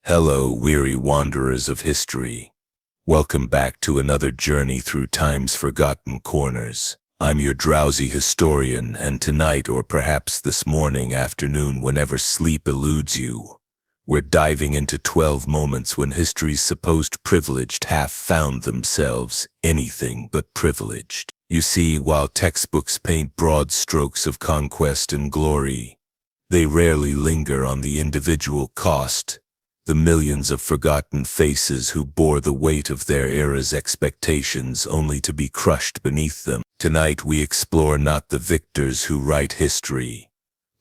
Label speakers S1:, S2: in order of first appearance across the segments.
S1: Hello, weary wanderers of history. Welcome back to another journey through time's forgotten corners. I'm your drowsy historian, and tonight, or perhaps this morning, afternoon, whenever sleep eludes you, we're diving into 12 moments when history's supposed privileged half found themselves anything but privileged. You see, while textbooks paint broad strokes of conquest and glory, they rarely linger on the individual cost, the millions of forgotten faces who bore the weight of their era's expectations only to be crushed beneath them. Tonight we explore not the victors who write history,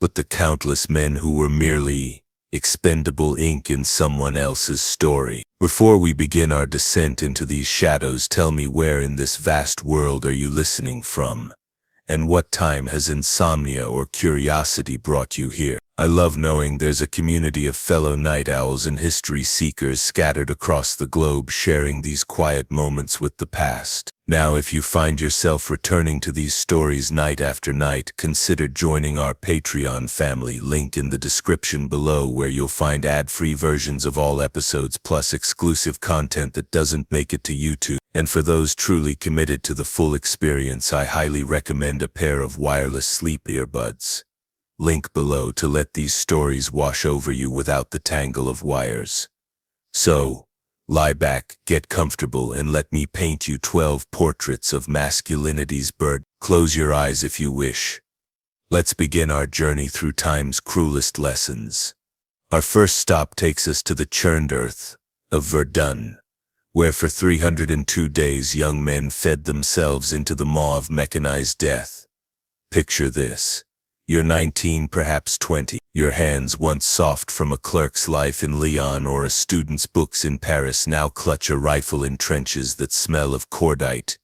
S1: but the countless men who were merely expendable ink in someone else's story. Before we begin our descent into these shadows, tell me, where in this vast world are you listening from? And what time has insomnia or curiosity brought you here? I love knowing there's a community of fellow night owls and history seekers scattered across the globe, sharing these quiet moments with the past. Now, if you find yourself returning to these stories night after night, consider joining our Patreon family, link in the description below, where you'll find ad-free versions of all episodes plus exclusive content that doesn't make it to YouTube. And for those truly committed to the full experience, I highly recommend a pair of wireless sleep earbuds. Link below to let these stories wash over you without the tangle of wires. So, lie back, get comfortable, and let me paint you 12 portraits of masculinity's bird. Close your eyes if you wish. Let's begin our journey through time's cruelest lessons. Our first stop takes us to the churned earth of Verdun, where for 302 days young men fed themselves into the maw of mechanized death. Picture this. You're 19, perhaps 20. Your hands, once soft from a clerk's life in Lyon or a student's books in Paris, now clutch a rifle in trenches that smell of cordite,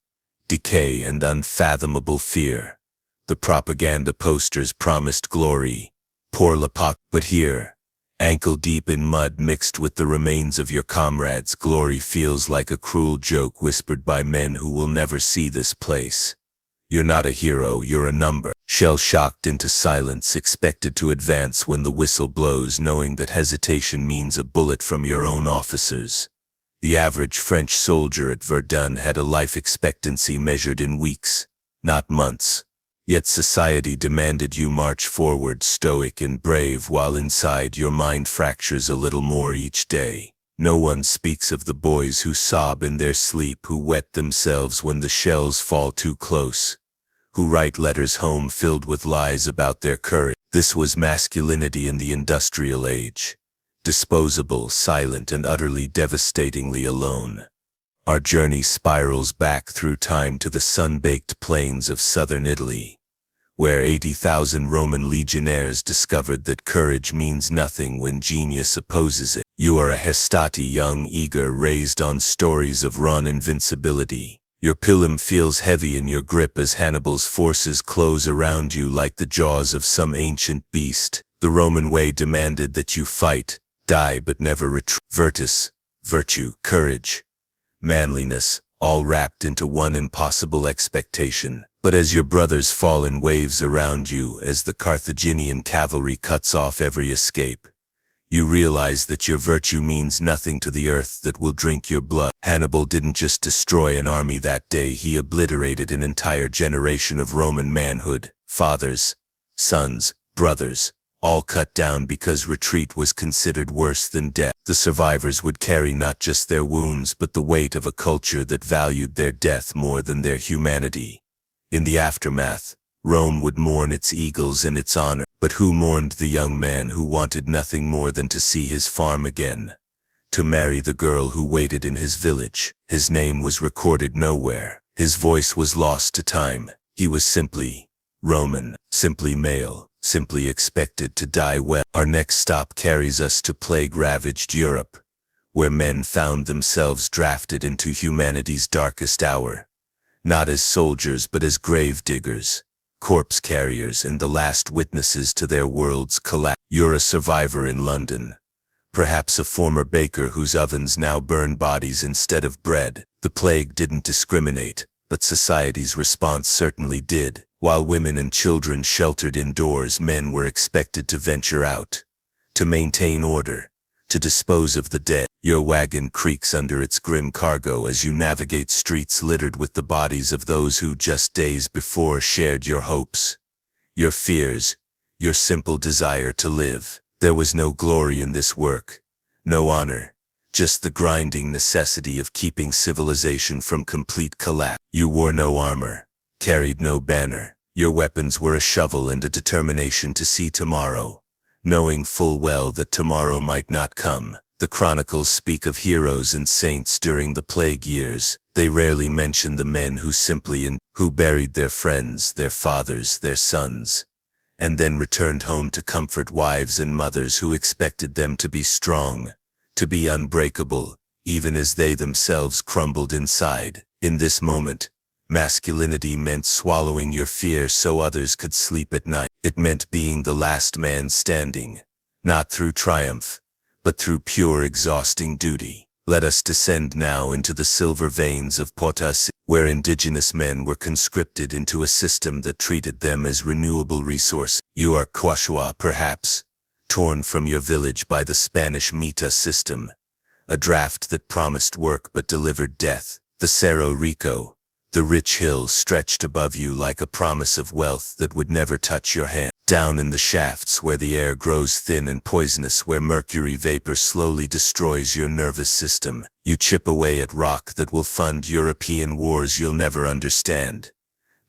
S1: decay, and unfathomable fear. The propaganda posters promised glory, pour l'époque, but here, ankle deep in mud mixed with the remains of your comrades, glory feels like a cruel joke whispered by men who will never see this place. You're not a hero, you're a number. Shell-shocked into silence, expected to advance when the whistle blows, knowing that hesitation means a bullet from your own officers. The average French soldier at Verdun had a life expectancy measured in weeks, not months. Yet society demanded you march forward stoic and brave, while inside your mind fractures a little more each day. No one speaks of the boys who sob in their sleep, who wet themselves when the shells fall too close, who write letters home filled with lies about their courage. This was masculinity in the industrial age. Disposable, silent, and utterly devastatingly alone. Our journey spirals back through time to the sun-baked plains of southern Italy, where 80,000 Roman legionnaires discovered that courage means nothing when genius opposes it. You are a Hastati, young, eager, raised on stories of raw invincibility. Your pilum feels heavy in your grip as Hannibal's forces close around you like the jaws of some ancient beast. The Roman way demanded that you fight, die, but never retreat. Virtue, courage, manliness, all wrapped into one impossible expectation. But as your brothers fall in waves around you, as the Carthaginian cavalry cuts off every escape, you realize that your virtue means nothing to the earth that will drink your blood. Hannibal didn't just destroy an army that day, he obliterated an entire generation of Roman manhood. Fathers, sons, brothers, all cut down because retreat was considered worse than death. The survivors would carry not just their wounds but the weight of a culture that valued their death more than their humanity. In the aftermath, Rome would mourn its eagles and its honor, but who mourned the young man who wanted nothing more than to see his farm again, to marry the girl who waited in his village? His name was recorded nowhere. His voice was lost to time. He was simply Roman, simply male, simply expected to die well. Our next stop carries us to plague-ravaged Europe, where men found themselves drafted into humanity's darkest hour, not as soldiers but as grave diggers, corpse carriers, and the last witnesses to their world's collapse. You're a survivor in London, perhaps a former baker whose ovens now burn bodies instead of bread. The plague didn't discriminate, but society's response certainly did. While women and children sheltered indoors, men were expected to venture out, to maintain order, to dispose of the dead. Your wagon creaks under its grim cargo as you navigate streets littered with the bodies of those who just days before shared your hopes, your fears, your simple desire to live. There was no glory in this work, no honor, just the grinding necessity of keeping civilization from complete collapse. You wore no armor, carried no banner. Your weapons were a shovel and a determination to see tomorrow, knowing full well that tomorrow might not come. The chronicles speak of heroes and saints during the plague years. They rarely mention the men who buried their friends, their fathers, their sons, and then returned home to comfort wives and mothers who expected them to be strong, to be unbreakable, even as they themselves crumbled inside. In this moment, masculinity meant swallowing your fear so others could sleep at night. It meant being the last man standing, not through triumph, but through pure exhausting duty. Let us descend now into the silver veins of Potas, where indigenous men were conscripted into a system that treated them as renewable resource. You are Quechua, perhaps, torn from your village by the Spanish Mita system, a draft that promised work but delivered death. The Cerro Rico, the rich hills stretched above you like a promise of wealth that would never touch your hand. Down in the shafts where the air grows thin and poisonous, where mercury vapor slowly destroys your nervous system, you chip away at rock that will fund European wars you'll never understand,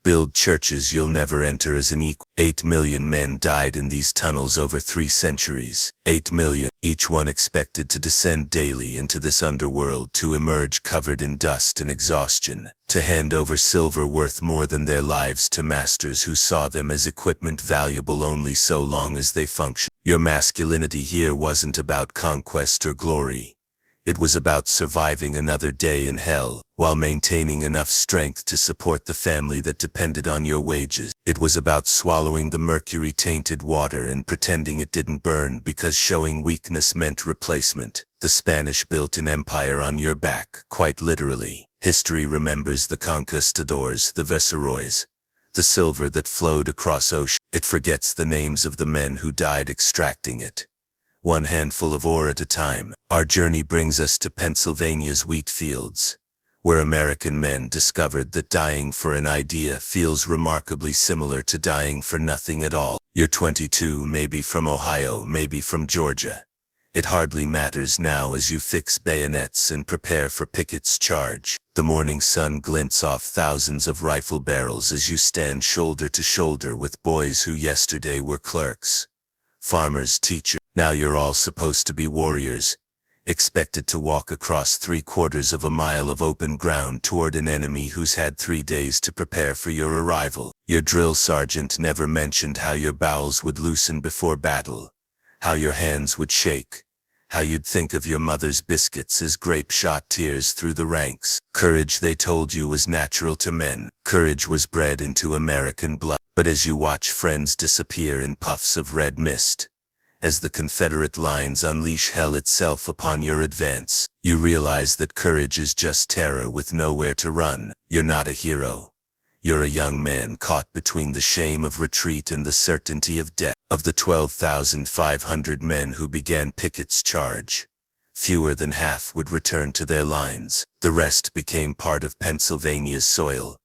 S1: build churches you'll never enter as an equal. 8 million men died in these tunnels over 3 centuries. 8 million, each one expected to descend daily into this underworld, to emerge covered in dust and exhaustion, to hand over silver worth more than their lives to masters who saw them as equipment valuable only so long as they functioned. Your masculinity here wasn't about conquest or glory. It was about surviving another day in hell, while maintaining enough strength to support the family that depended on your wages. It was about swallowing the mercury-tainted water and pretending it didn't burn because showing weakness meant replacement. The Spanish built an empire on your back, quite literally. History remembers the conquistadors, the viceroys, the silver that flowed across ocean. It forgets the names of the men who died extracting it, one handful of ore at a time. Our journey brings us to Pennsylvania's wheat fields, where American men discovered that dying for an idea feels remarkably similar to dying for nothing at all. You're 22, maybe from Ohio, maybe from Georgia. It hardly matters now as you fix bayonets and prepare for Pickett's charge. The morning sun glints off thousands of rifle barrels as you stand shoulder to shoulder with boys who yesterday were clerks, farmers, teachers. Now you're all supposed to be warriors, expected to walk across 3/4 of a mile of open ground toward an enemy who's had 3 days to prepare for your arrival. Your drill sergeant never mentioned how your bowels would loosen before battle, how your hands would shake, how you'd think of your mother's biscuits as grape shot tears through the ranks. Courage, they told you, was natural to men. Courage was bred into American blood. But as you watch friends disappear in puffs of red mist, as the Confederate lines unleash hell itself upon your advance, you realize that courage is just terror with nowhere to run. You're not a hero. You're a young man caught between the shame of retreat and the certainty of death. Of the 12,500 men who began Pickett's charge, fewer than half would return to their lines. The rest became part of Pennsylvania's soil,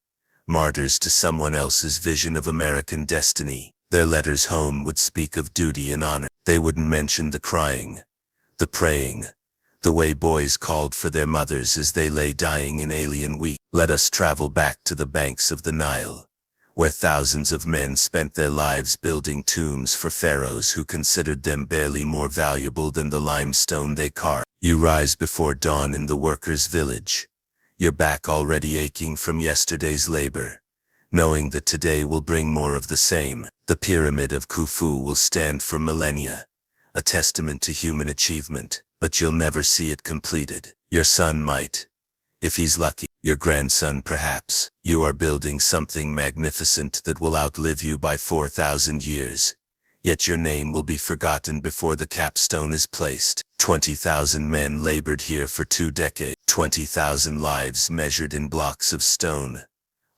S1: martyrs to someone else's vision of American destiny. Their letters home would speak of duty and honor. They wouldn't mention the crying, the praying, the way boys called for their mothers as they lay dying in alien wheat. Let us travel back to the banks of the Nile, where thousands of men spent their lives building tombs for pharaohs who considered them barely more valuable than the limestone they carved. You rise before dawn in the workers' village, your back already aching from yesterday's labor, knowing that today will bring more of the same. The Pyramid of Khufu will stand for millennia, a testament to human achievement, but you'll never see it completed. Your son might, if he's lucky. Your grandson perhaps. You are building something magnificent that will outlive you by 4,000 years. Yet your name will be forgotten before the capstone is placed. 20,000 men labored here for 2 decades. 20,000 lives measured in blocks of stone,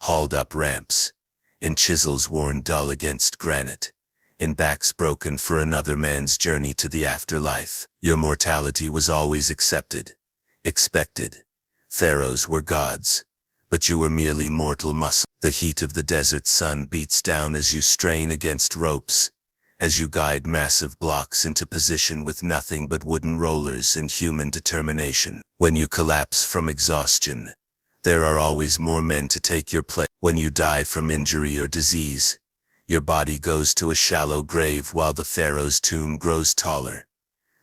S1: hauled up ramps, in chisels worn dull against granite, and backs broken for another man's journey to the afterlife. Your mortality was always accepted, expected. Pharaohs were gods, but you were merely mortal muscle. The heat of the desert sun beats down as you strain against ropes, as you guide massive blocks into position with nothing but wooden rollers and human determination. When you collapse from exhaustion, there are always more men to take your place. When you die from injury or disease, your body goes to a shallow grave while the pharaoh's tomb grows taller.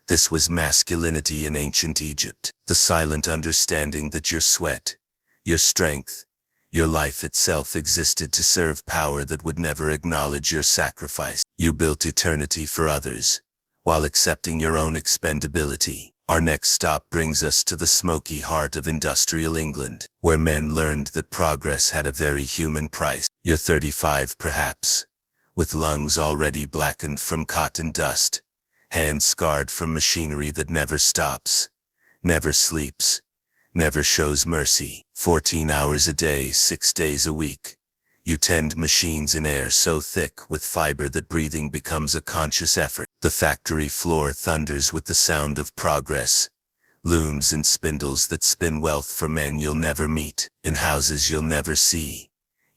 S1: This was masculinity in ancient Egypt, the silent understanding that your sweat, your strength, your life itself existed to serve power that would never acknowledge your sacrifice. You built eternity for others, while accepting your own expendability. Our next stop brings us to the smoky heart of industrial England, where men learned that progress had a very human price. You're 35 perhaps, with lungs already blackened from cotton dust, hands scarred from machinery that never stops, never sleeps, never shows mercy. 14 hours a day, 6 days a week. You tend machines in air so thick with fiber that breathing becomes a conscious effort. The factory floor thunders with the sound of progress. Looms and spindles that spin wealth for men you'll never meet, in houses you'll never see,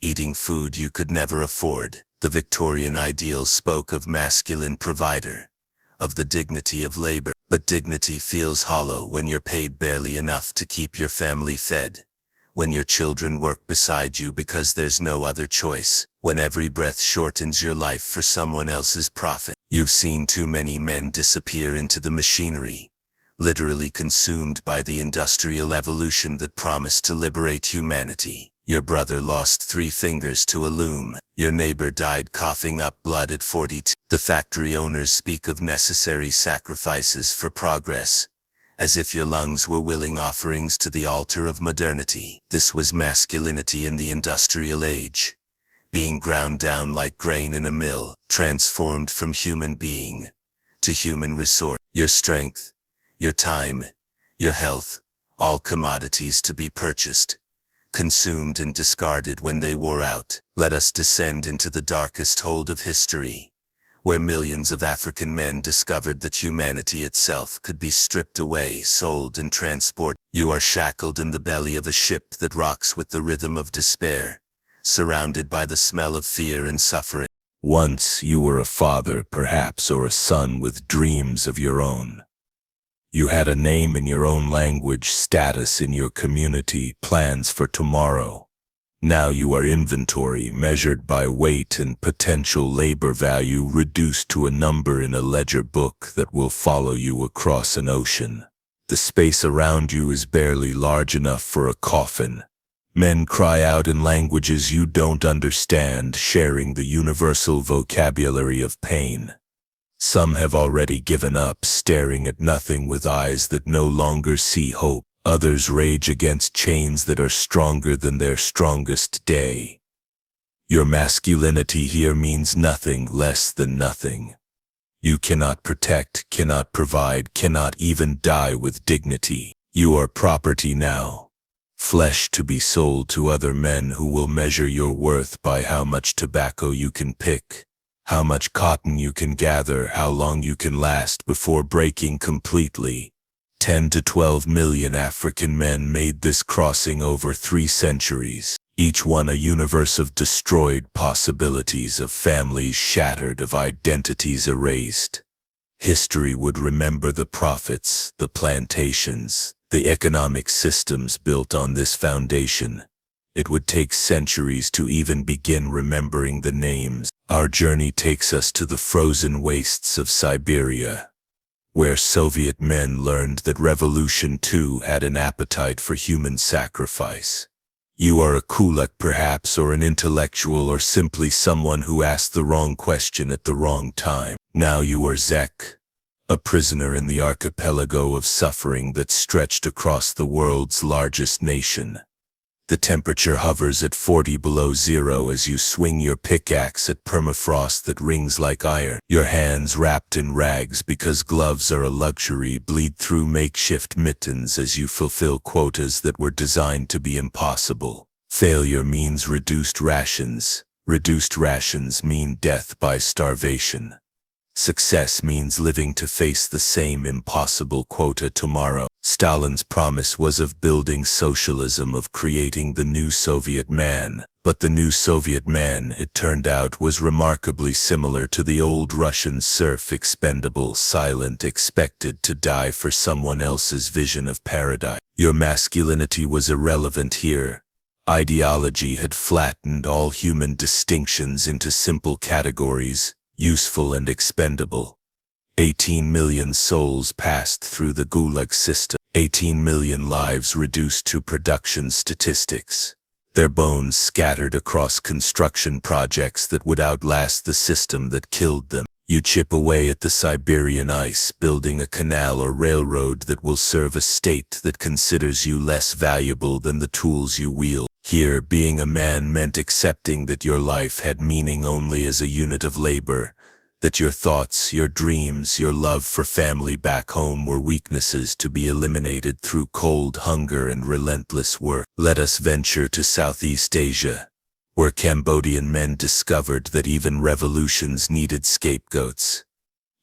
S1: eating food you could never afford. The Victorian ideal spoke of masculine provider, of the dignity of labor. But dignity feels hollow when you're paid barely enough to keep your family fed, when your children work beside you because there's no other choice, when every breath shortens your life for someone else's profit. You've seen too many men disappear into the machinery, literally consumed by the industrial evolution that promised to liberate humanity. Your brother lost 3 fingers to a loom. Your neighbor died coughing up blood at 42. The factory owners speak of necessary sacrifices for progress, as if your lungs were willing offerings to the altar of modernity. This was masculinity in the industrial age, being ground down like grain in a mill, transformed from human being to human resource. Your strength, your time, your health, all commodities to be purchased, consumed and discarded when they wore out. Let us descend into the darkest hold of history, where millions of African men discovered that humanity itself could be stripped away, sold and transported. You are shackled in the belly of a ship that rocks with the rhythm of despair, surrounded by the smell of fear and suffering. Once you were a father, perhaps, or a son with dreams of your own. You had a name in your own language, status in your community, plans for tomorrow. Now you are inventory measured by weight and potential labor value, reduced to a number in a ledger book that will follow you across an ocean. The space around you is barely large enough for a coffin. Men cry out in languages you don't understand, sharing the universal vocabulary of pain. Some have already given up, staring at nothing with eyes that no longer see hope. Others rage against chains that are stronger than their strongest day. Your masculinity here means nothing less than nothing. You cannot protect, cannot provide, cannot even die with dignity. You are property now, flesh to be sold to other men who will measure your worth by how much tobacco you can pick, how much cotton you can gather, how long you can last before breaking completely. 10 to 12 million African men made this crossing over 3 centuries, each one a universe of destroyed possibilities, of families shattered, of identities erased. History would remember the prophets, the plantations, the economic systems built on this foundation. It would take centuries to even begin remembering the names. Our journey takes us to the frozen wastes of Siberia, where Soviet men learned that revolution too had an appetite for human sacrifice. You are a kulak perhaps, or an intellectual, or simply someone who asked the wrong question at the wrong time. Now you are Zek, a prisoner in the archipelago of suffering that stretched across the world's largest nation. The temperature hovers at 40 below zero as you swing your pickaxe at permafrost that rings like iron. Your hands, wrapped in rags because gloves are a luxury, bleed through makeshift mittens as you fulfill quotas that were designed to be impossible. Failure means reduced rations, Reduced rations mean death by starvation. Success means living to face the same impossible quota tomorrow. Stalin's promise was of building socialism, of creating the new Soviet man. But the new Soviet man, it turned out, was remarkably similar to the old Russian serf, expendable, silent, expected to die for someone else's vision of paradise. Your masculinity was irrelevant here. Ideology had flattened all human distinctions into simple categories, useful and expendable. 18 million souls passed through the Gulag system. 18 million lives reduced to production statistics. Their bones scattered across construction projects that would outlast the system that killed them. You chip away at the Siberian ice, building a canal or railroad that will serve a state that considers you less valuable than the tools you wield. Here, being a man meant accepting that your life had meaning only as a unit of labor, that your thoughts, your dreams, your love for family back home were weaknesses to be eliminated through cold hunger and relentless work. Let us venture to Southeast Asia, where Cambodian men discovered that even revolutions needed scapegoats.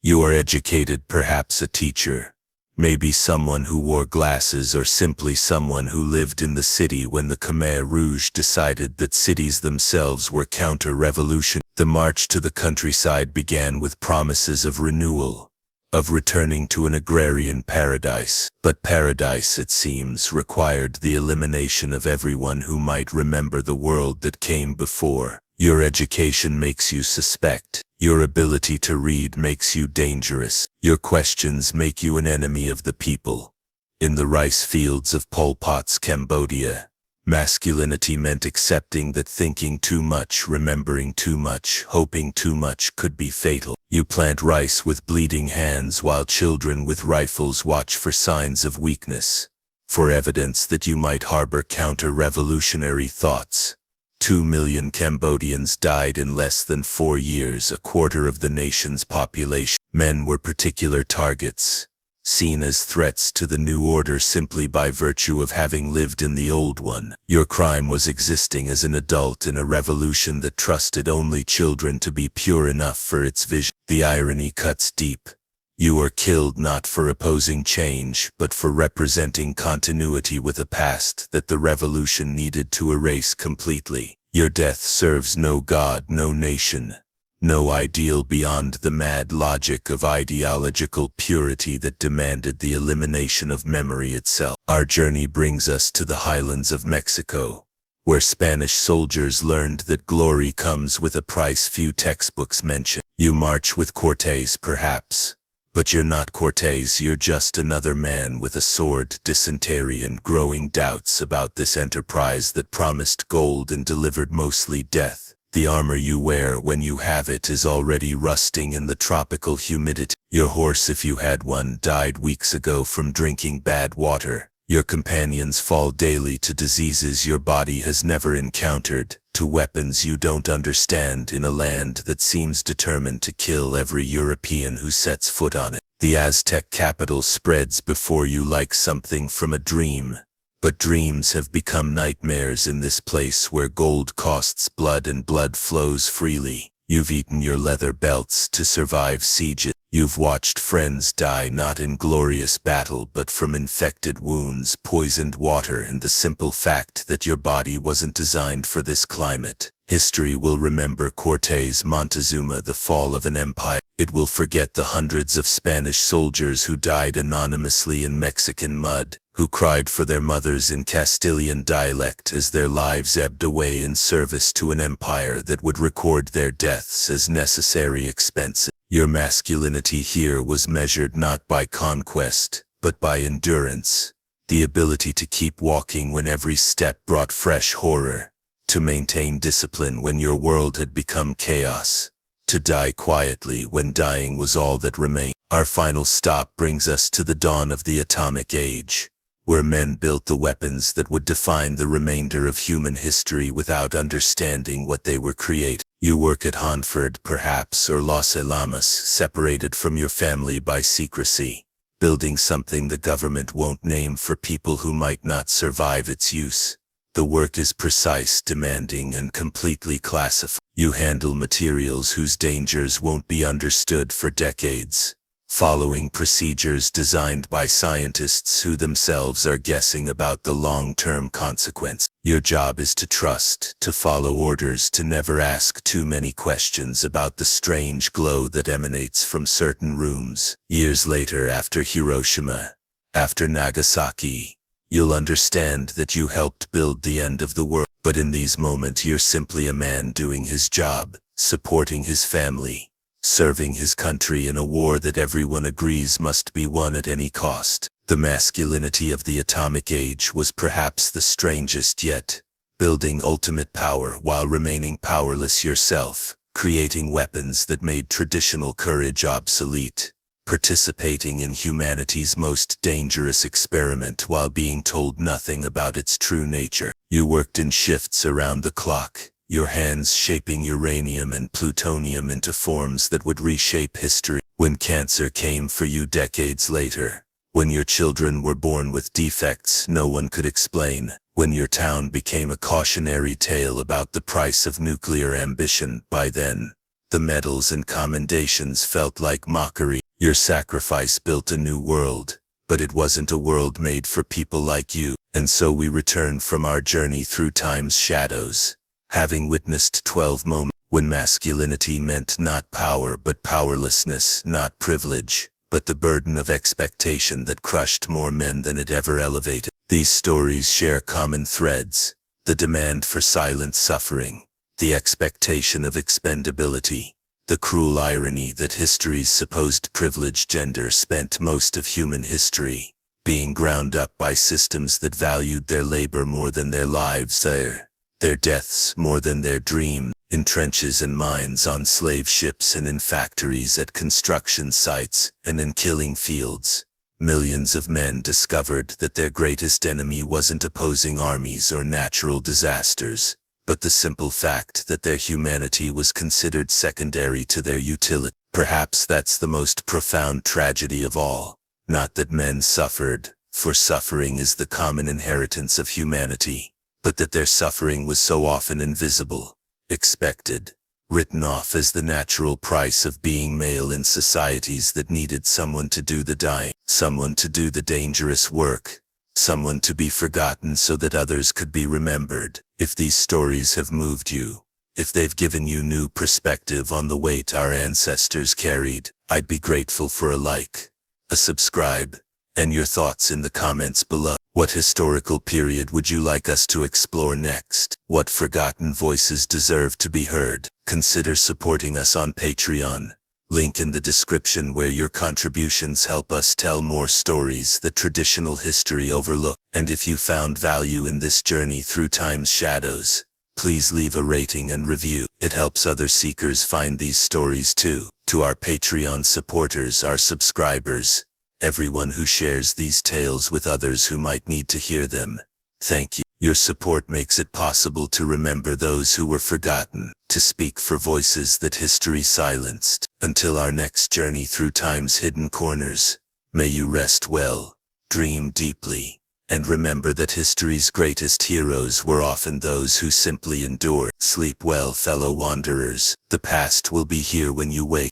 S1: You are educated, perhaps a teacher, maybe someone who wore glasses, or simply someone who lived in the city when the Khmer Rouge decided that cities themselves were counter-revolution. The march to the countryside began with promises of renewal, of returning to an agrarian paradise. But paradise, it seems, required the elimination of everyone who might remember the world that came before. Your education makes you suspect. Your ability to read makes you dangerous. Your questions make you an enemy of the people. In the rice fields of Pol Pot's Cambodia, masculinity meant accepting that thinking too much, remembering too much, hoping too much could be fatal. You plant rice with bleeding hands while children with rifles watch for signs of weakness, for evidence that you might harbor counter-revolutionary thoughts. 2 million Cambodians died in less than 4 years, a quarter of the nation's population. Men were particular targets, seen as threats to the new order simply by virtue of having lived in the old one. Your crime was existing as an adult in a revolution that trusted only children to be pure enough for its vision. The irony cuts deep. You are killed not for opposing change, but for representing continuity with a past that the revolution needed to erase completely. Your death serves no god, no nation, no ideal beyond the mad logic of ideological purity that demanded the elimination of memory itself. Our journey brings us to the highlands of Mexico, where Spanish soldiers learned that glory comes with a price few textbooks mention. You march with Cortés, perhaps. But you're not Cortés, you're just another man with a sword, dysentery and growing doubts about this enterprise that promised gold and delivered mostly death. The armor you wear when you have it is already rusting in the tropical humidity. Your horse, if you had one, died weeks ago from drinking bad water. Your companions fall daily to diseases your body has never encountered, to weapons you don't understand in a land that seems determined to kill every European who sets foot on it. The Aztec capital spreads before you like something from a dream, but dreams have become nightmares in this place where gold costs blood and blood flows freely. You've eaten your leather belts to survive sieges. You've watched friends die not in glorious battle but from infected wounds, poisoned water, and the simple fact that your body wasn't designed for this climate. History will remember Cortés Montezuma, the fall of an empire. It will forget the hundreds of Spanish soldiers who died anonymously in Mexican mud, who cried for their mothers in Castilian dialect as their lives ebbed away in service to an empire that would record their deaths as necessary expenses. Your masculinity here was measured not by conquest, but by endurance, the ability to keep walking when every step brought fresh horror, to maintain discipline when your world had become chaos, to die quietly when dying was all that remained. Our final stop brings us to the dawn of the atomic age, where men built the weapons that would define the remainder of human history without understanding what they were creating. You work at Hanford, perhaps, or Los Alamas, separated from your family by secrecy, building something the government won't name for people who might not survive its use. The work is precise, demanding, and completely classified. You handle materials whose dangers won't be understood for decades, following procedures designed by scientists who themselves are guessing about the long-term consequence. Your job is to trust, to follow orders, to never ask too many questions about the strange glow that emanates from certain rooms. Years later, after Hiroshima, after Nagasaki, you'll understand that you helped build the end of the world. But in these moments, you're simply a man doing his job, supporting his family, serving his country in a war that everyone agrees must be won at any cost. The masculinity of the atomic age was perhaps the strangest yet, building ultimate power while remaining powerless yourself, creating weapons that made traditional courage obsolete, participating in humanity's most dangerous experiment while being told nothing about its true nature. You worked in shifts around the clock, your hands shaping uranium and plutonium into forms that would reshape history. When cancer came for you decades later, when your children were born with defects no one could explain, when your town became a cautionary tale about the price of nuclear ambition, by then, the medals and commendations felt like mockery. Your sacrifice built a new world, but it wasn't a world made for people like you. And so we return from our journey through time's shadows, having witnessed 12 moments when masculinity meant not power but powerlessness, not privilege, but the burden of expectation that crushed more men than it ever elevated. These stories share common threads: the demand for silent suffering, the expectation of expendability, the cruel irony that history's supposed privileged gender spent most of human history being ground up by systems that valued their labor more than their lives, their deaths more than their dreams. In trenches and mines, on slave ships and in factories, at construction sites and in killing fields, millions of men discovered that their greatest enemy wasn't opposing armies or natural disasters, but the simple fact that their humanity was considered secondary to their utility. Perhaps that's the most profound tragedy of all. Not that men suffered, for suffering is the common inheritance of humanity, but that their suffering was so often invisible, expected, written off as the natural price of being male in societies that needed someone to do the dying, someone to do the dangerous work, someone to be forgotten so that others could be remembered. If these stories have moved you, if they've given you new perspective on the weight our ancestors carried, I'd be grateful for a like, a subscribe, and your thoughts in the comments below. What historical period would you like us to explore next? What forgotten voices deserve to be heard? Consider supporting us on Patreon. Link in the description, where your contributions help us tell more stories that traditional history overlooked. And if you found value in this journey through time's shadows, please leave a rating and review. It helps other seekers find these stories too. To our Patreon supporters, our subscribers, everyone who shares these tales with others who might need to hear them, thank you. Your support makes it possible to remember those who were forgotten, to speak for voices that history silenced. Until our next journey through time's hidden corners, may you rest well, dream deeply, and remember that history's greatest heroes were often those who simply endured. Sleep well, fellow wanderers. The past will be here when you wake.